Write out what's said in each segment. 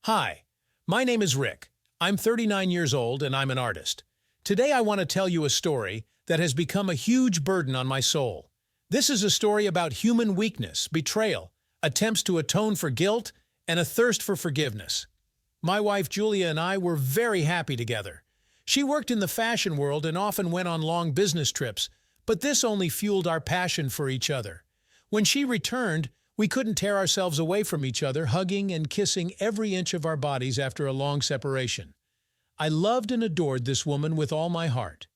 Hi, my name is Rick. I'm 39 years old and I'm an artist. Today I want to tell you a story that has become a huge burden on my soul. This is a story about human weakness, betrayal, attempts to atone for guilt, and a thirst for forgiveness. My wife Julia and I were very happy together. She worked in the fashion world and often went on long business trips, but this only fueled our passion for each other. When she returned, we couldn't tear ourselves away from each other, hugging and kissing every inch of our bodies after a long separation. I loved and adored this woman with all my heart.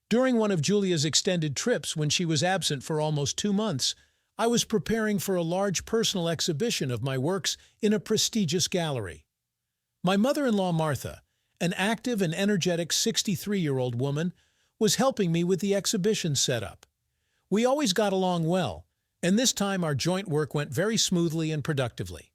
During one of Julia's extended trips, when she was absent for almost 2 months, I was preparing for a large personal exhibition of my works in a prestigious gallery. My mother-in-law Martha, an active and energetic 63-year-old woman, was helping me with the exhibition setup. We always got along well, and this time our joint work went very smoothly and productively.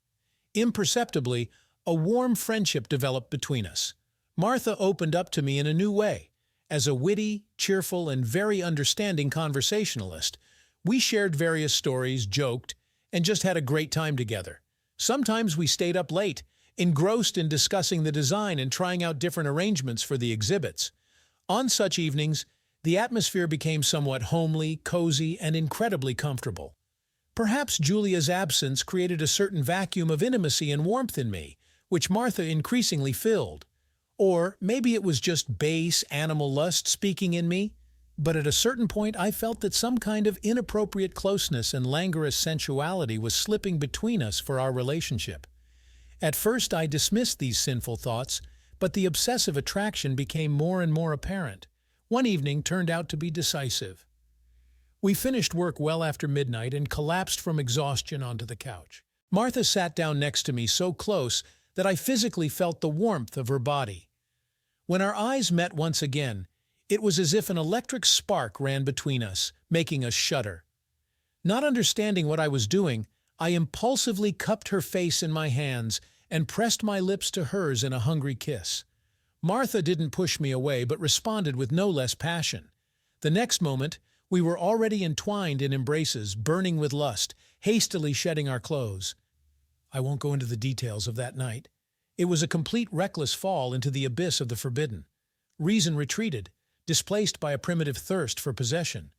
Imperceptibly, a warm friendship developed between us. Martha opened up to me in a new way. As a witty, cheerful, and very understanding conversationalist, we shared various stories, joked, and just had a great time together. Sometimes we stayed up late, engrossed in discussing the design and trying out different arrangements for the exhibits. On such evenings, the atmosphere became somewhat homely, cozy, and incredibly comfortable. Perhaps Julia's absence created a certain vacuum of intimacy and warmth in me, which Martha increasingly filled. Or maybe it was just base animal lust speaking in me, but at a certain point I felt that some kind of inappropriate closeness and languorous sensuality was slipping between us for our relationship. At first I dismissed these sinful thoughts, but the obsessive attraction became more and more apparent. One evening turned out to be decisive. We finished work well after midnight and collapsed from exhaustion onto the couch. Martha sat down next to me so close that I physically felt the warmth of her body. When our eyes met once again, it was as if an electric spark ran between us, making us shudder. Not understanding what I was doing, I impulsively cupped her face in my hands and pressed my lips to hers in a hungry kiss. Martha didn't push me away but responded with no less passion. The next moment, we were already entwined in embraces, burning with lust, hastily shedding our clothes. I won't go into the details of that night. It was a complete reckless fall into the abyss of the forbidden. Reason retreated, displaced by a primitive thirst for possession.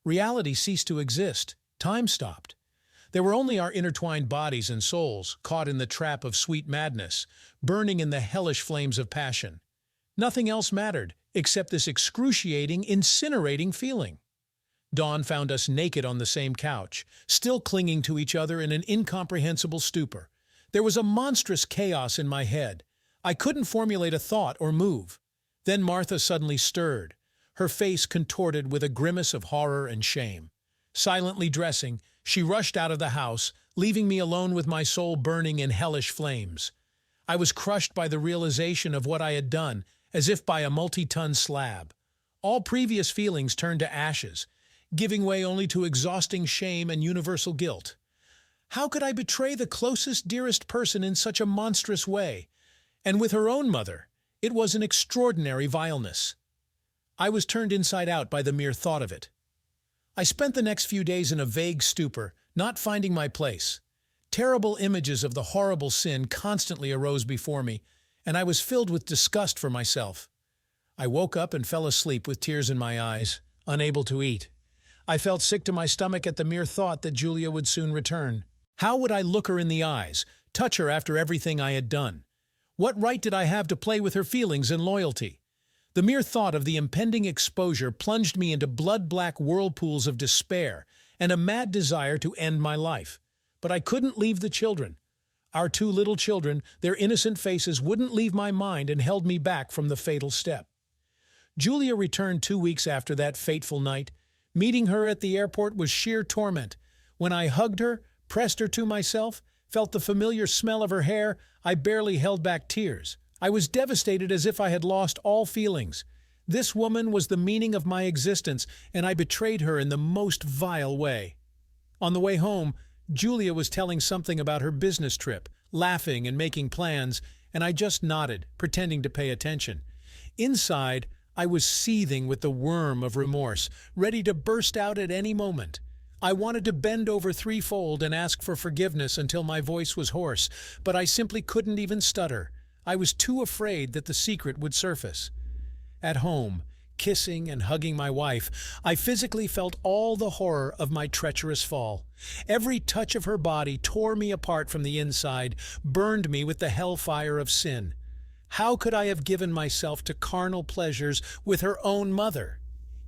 Reality ceased to exist. Time stopped. There were only our intertwined bodies and souls, caught in the trap of sweet madness, burning in the hellish flames of passion. Nothing else mattered, except this excruciating, incinerating feeling. Dawn found us naked on the same couch, still clinging to each other in an incomprehensible stupor. There was a monstrous chaos in my head. I couldn't formulate a thought or move. Then Martha suddenly stirred, her face contorted with a grimace of horror and shame. Silently dressing, she rushed out of the house, leaving me alone with my soul burning in hellish flames. I was crushed by the realization of what I had done, as if by a multi-ton slab. All previous feelings turned to ashes, giving way only to exhausting shame and universal guilt. How could I betray the closest, dearest person in such a monstrous way? And with her own mother, it was an extraordinary vileness. I was turned inside out by the mere thought of it. I spent the next few days in a vague stupor, not finding my place. Terrible images of the horrible sin constantly arose before me, and I was filled with disgust for myself. I woke up and fell asleep with tears in my eyes, unable to eat. I felt sick to my stomach at the mere thought that Julia would soon return. How would I look her in the eyes, touch her after everything I had done? What right did I have to play with her feelings and loyalty? The mere thought of the impending exposure plunged me into blood-black whirlpools of despair and a mad desire to end my life. But I couldn't leave the children. Our 2 little children, their innocent faces wouldn't leave my mind and held me back from the fatal step. Julia returned 2 weeks after that fateful night. Meeting her at the airport was sheer torment. When I hugged her, pressed her to myself, felt the familiar smell of her hair, I barely held back tears. I was devastated, as if I had lost all feelings. This woman was the meaning of my existence, and I betrayed her in the most vile way. On the way home, Julia was telling something about her business trip, laughing and making plans, and I just nodded, pretending to pay attention. Inside, I was seething with the worm of remorse, ready to burst out at any moment. I wanted to bend over threefold and ask for forgiveness until my voice was hoarse, but I simply couldn't even stutter. I was too afraid that the secret would surface. At home, kissing and hugging my wife, I physically felt all the horror of my treacherous fall. Every touch of her body tore me apart from the inside, burned me with the hellfire of sin. How could I have given myself to carnal pleasures with her own mother?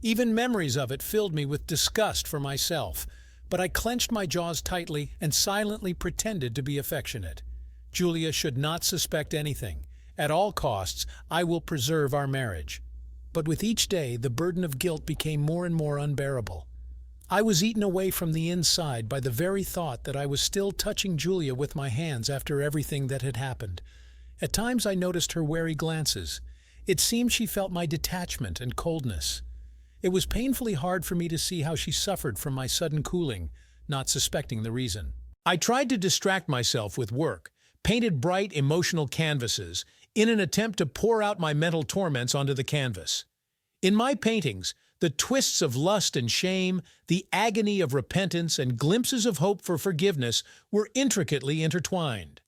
Even memories of it filled me with disgust for myself, but I clenched my jaws tightly and silently pretended to be affectionate. Julia should not suspect anything. At all costs, I will preserve our marriage. But with each day, the burden of guilt became more and more unbearable. I was eaten away from the inside by the very thought that I was still touching Julia with my hands after everything that had happened. At times I noticed her wary glances. It seemed she felt my detachment and coldness. It was painfully hard for me to see how she suffered from my sudden cooling, not suspecting the reason. I tried to distract myself with work, painted bright emotional canvases, in an attempt to pour out my mental torments onto the canvas. In my paintings, the twists of lust and shame, the agony of repentance, and glimpses of hope for forgiveness were intricately intertwined.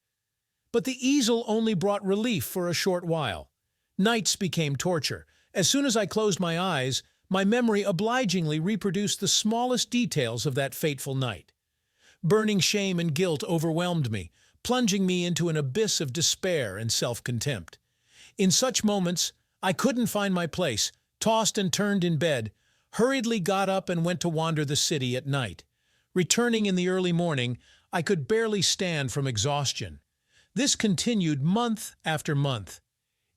But the easel only brought relief for a short while. Nights became torture. As soon as I closed my eyes, my memory obligingly reproduced the smallest details of that fateful night. Burning shame and guilt overwhelmed me, plunging me into an abyss of despair and self-contempt. In such moments, I couldn't find my place, tossed and turned in bed, hurriedly got up and went to wander the city at night. Returning in the early morning, I could barely stand from exhaustion. This continued month after month.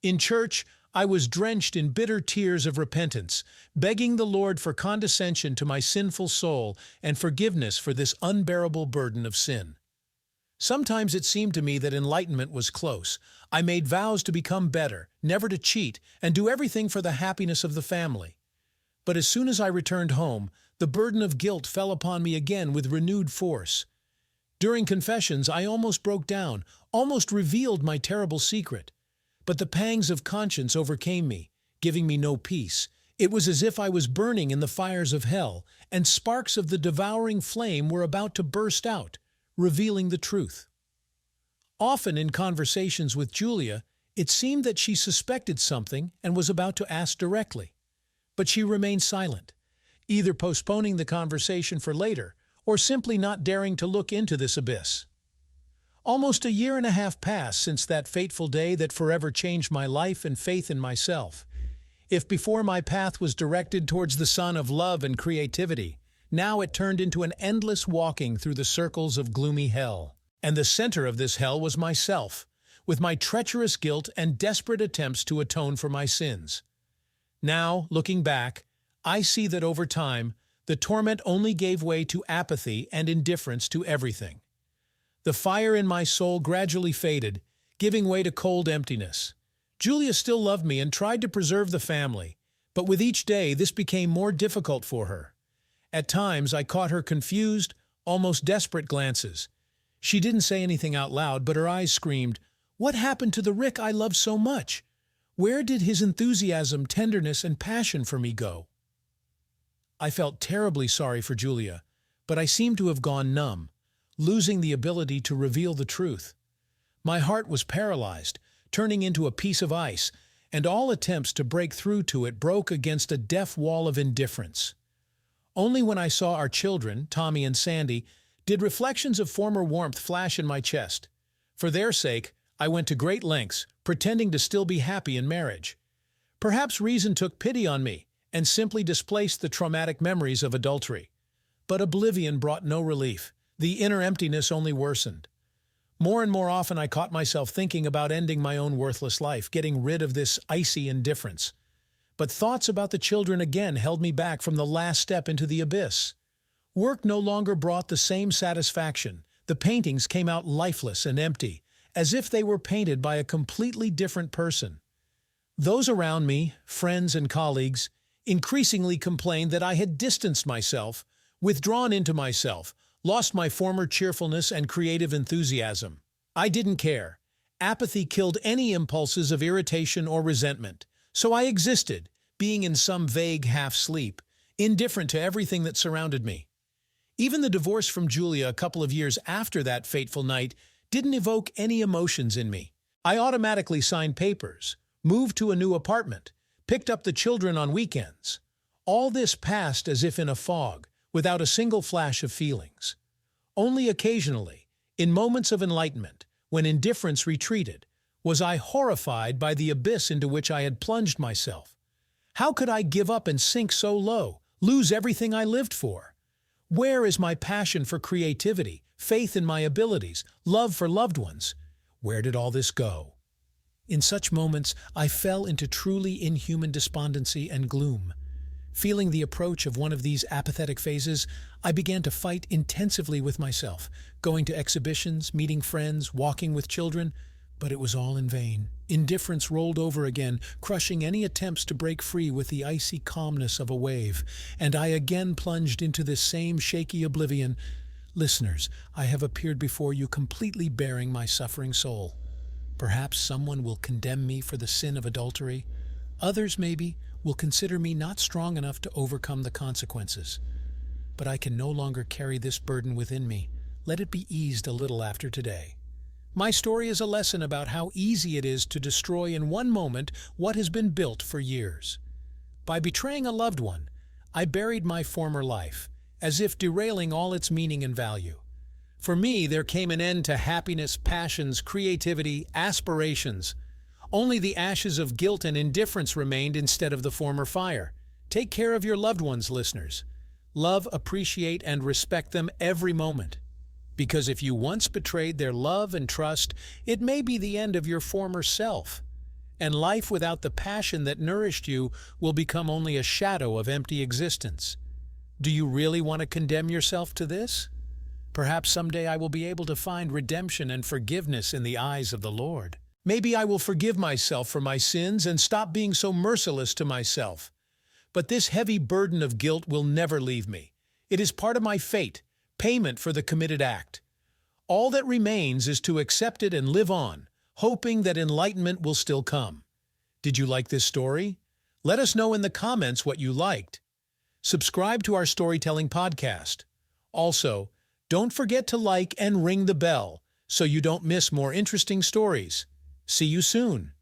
In church, I was drenched in bitter tears of repentance, begging the Lord for condescension to my sinful soul and forgiveness for this unbearable burden of sin. Sometimes it seemed to me that enlightenment was close. I made vows to become better, never to cheat, and do everything for the happiness of the family. But as soon as I returned home, the burden of guilt fell upon me again with renewed force. During confessions, I almost broke down, almost revealed my terrible secret. But the pangs of conscience overcame me, giving me no peace. It was as if I was burning in the fires of hell, and sparks of the devouring flame were about to burst out, revealing the truth. Often in conversations with Julia, it seemed that she suspected something and was about to ask directly. But she remained silent, either postponing the conversation for later or simply not daring to look into this abyss. Almost a year and a half passed since that fateful day that forever changed my life and faith in myself. If before my path was directed towards the sun of love and creativity, now it turned into an endless walking through the circles of gloomy hell. And the center of this hell was myself, with my treacherous guilt and desperate attempts to atone for my sins. Now, looking back, I see that over time, the torment only gave way to apathy and indifference to everything. The fire in my soul gradually faded, giving way to cold emptiness. Julia still loved me and tried to preserve the family, but with each day this became more difficult for her. At times I caught her confused, almost desperate glances. She didn't say anything out loud, but her eyes screamed, "What happened to the Rick I loved so much? Where did his enthusiasm, tenderness, and passion for me go?" I felt terribly sorry for Julia, but I seemed to have gone numb, losing the ability to reveal the truth. My heart was paralyzed, turning into a piece of ice, and all attempts to break through to it broke against a deaf wall of indifference. Only when I saw our children, Tommy and Sandy, did reflections of former warmth flash in my chest. For their sake, I went to great lengths, pretending to still be happy in marriage. Perhaps reason took pity on me and simply displaced the traumatic memories of adultery. But oblivion brought no relief. The inner emptiness only worsened. More and more often I caught myself thinking about ending my own worthless life, getting rid of this icy indifference. But thoughts about the children again held me back from the last step into the abyss. Work no longer brought the same satisfaction. The paintings came out lifeless and empty, as if they were painted by a completely different person. Those around me, friends and colleagues, increasingly complained that I had distanced myself, withdrawn into myself, lost my former cheerfulness and creative enthusiasm. I didn't care. Apathy killed any impulses of irritation or resentment. So I existed, being in some vague half-sleep, indifferent to everything that surrounded me. Even the divorce from Julia a couple of years after that fateful night didn't evoke any emotions in me. I automatically signed papers, moved to a new apartment, picked up the children on weekends. All this passed as if in a fog, without a single flash of feelings. Only occasionally, in moments of enlightenment, when indifference retreated, was I horrified by the abyss into which I had plunged myself. How could I give up and sink so low, lose everything I lived for? Where is my passion for creativity, faith in my abilities, love for loved ones? Where did all this go? In such moments, I fell into truly inhuman despondency and gloom. Feeling the approach of one of these apathetic phases, I began to fight intensively with myself, going to exhibitions, meeting friends, walking with children, but it was all in vain. Indifference rolled over again, crushing any attempts to break free with the icy calmness of a wave, and I again plunged into this same shaky oblivion. Listeners, I have appeared before you completely bearing my suffering soul. Perhaps someone will condemn me for the sin of adultery. Others, maybe, will consider me not strong enough to overcome the consequences. But I can no longer carry this burden within me. Let it be eased a little after today. My story is a lesson about how easy it is to destroy in one moment what has been built for years. By betraying a loved one, I buried my former life, as if derailing all its meaning and value. For me, there came an end to happiness, passions, creativity, aspirations. Only the ashes of guilt and indifference remained instead of the former fire. Take care of your loved ones, listeners. Love, appreciate, and respect them every moment. Because if you once betrayed their love and trust, it may be the end of your former self. And life without the passion that nourished you will become only a shadow of empty existence. Do you really want to condemn yourself to this? Perhaps someday I will be able to find redemption and forgiveness in the eyes of the Lord. Maybe I will forgive myself for my sins and stop being so merciless to myself. But this heavy burden of guilt will never leave me. It is part of my fate, payment for the committed act. All that remains is to accept it and live on, hoping that enlightenment will still come. Did you like this story? Let us know in the comments what you liked. Subscribe to our storytelling podcast. Also, don't forget to like and ring the bell so you don't miss more interesting stories. See you soon.